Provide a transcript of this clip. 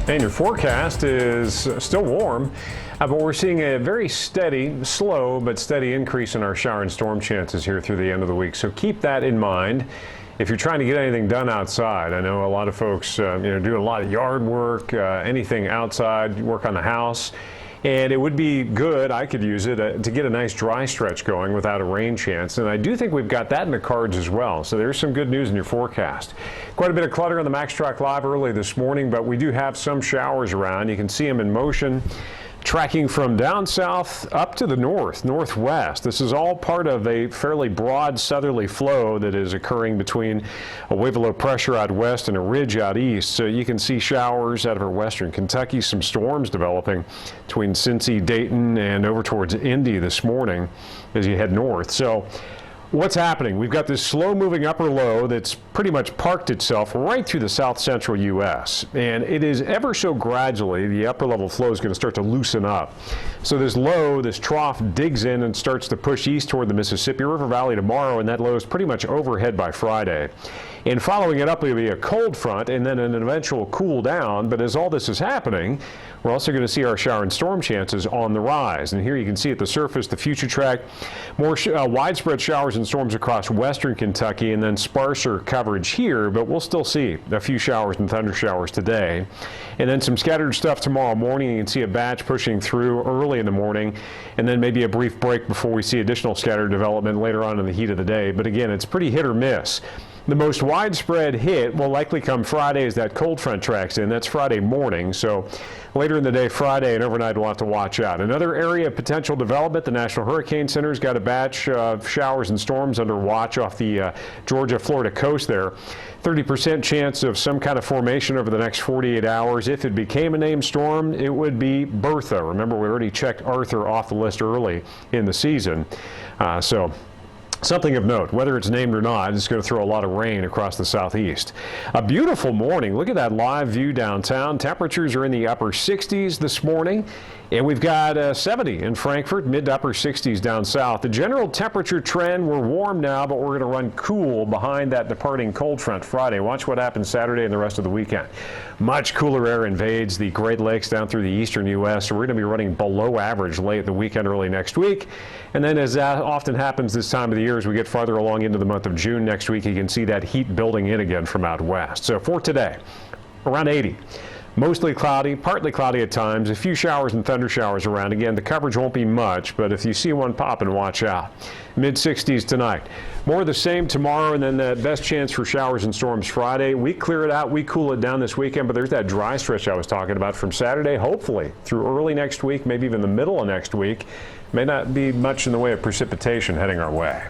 And your forecast is still warm, but we're seeing a very steady, slow but steady increase in our shower and storm chances here through the end of the week. So keep that in mind if you're trying to get anything done outside. I know a lot of folks do a lot of yard work, anything outside, work on the house. And it would be good, I could use it, to get a nice dry stretch going without a rain chance. And I do think we've got that in the cards as well. So there's some good news in your forecast. Quite a bit of clutter on the MaxTrack Live early this morning, but we do have some showers around. You can see them in motion, tracking from down south up to the northwest. This is all part of a fairly broad southerly flow that is occurring between a wave of low pressure out west and a ridge out east. So you can see showers out of our western Kentucky, some storms developing between Cincy, Dayton, and over towards Indy this morning as you head north. So what's happening? We've got this slow-moving upper low that's pretty much parked itself right through the south-central U.S. And it is ever so gradually, the upper-level flow is going to start to loosen up. So this low, this trough, digs in and starts to push east toward the Mississippi River Valley tomorrow, and that low is pretty much overhead by Friday. And following it up will be a cold front and then an eventual cool down. But as all this is happening, we're also going to see our shower and storm chances on the rise. And here you can see at the surface, the future track, more widespread showers and storms across western Kentucky and then sparser coverage here. But we'll still see a few showers and thunder showers today. And then some scattered stuff tomorrow morning. You can see a batch pushing through early in the morning and then maybe a brief break before we see additional scattered development later on in the heat of the day. But again, it's pretty hit or miss. The most widespread hit will likely come Friday as that cold front tracks in. That's Friday morning. So later in the day, Friday and overnight, we'll have to watch out. Another area of potential development, the National Hurricane Center's got a batch of showers and storms under watch off the Georgia-Florida coast there. 30% chance of some kind of formation over the next 48 hours. If it became a named storm, it would be Bertha. Remember, we already checked Arthur off the list early in the season. So something of note, whether it's named or not, it's going to throw a lot of rain across the southeast. A beautiful morning. Look at that live view downtown. Temperatures are in the upper 60s this morning. And we've got 70 in Frankfort, mid to upper 60s down south. The general temperature trend, we're warm now, but we're going to run cool behind that departing cold front Friday. Watch what happens Saturday and the rest of the weekend. Much cooler air invades the Great Lakes down through the eastern U.S., so we're going to be running below average late in the weekend, early next week. And then, as that often happens this time of the year, as we get farther along into the month of June next week, you can see that heat building in again from out west. So for today, around 80. Mostly cloudy, partly cloudy at times, a few showers and thunder showers around. Again, the coverage won't be much, but if you see one popping, watch out. Mid-60s tonight. More of the same tomorrow, and then the best chance for showers and storms Friday. We clear it out, we cool it down this weekend, but there's that dry stretch I was talking about from Saturday, hopefully, through early next week, maybe even the middle of next week. May not be much in the way of precipitation heading our way.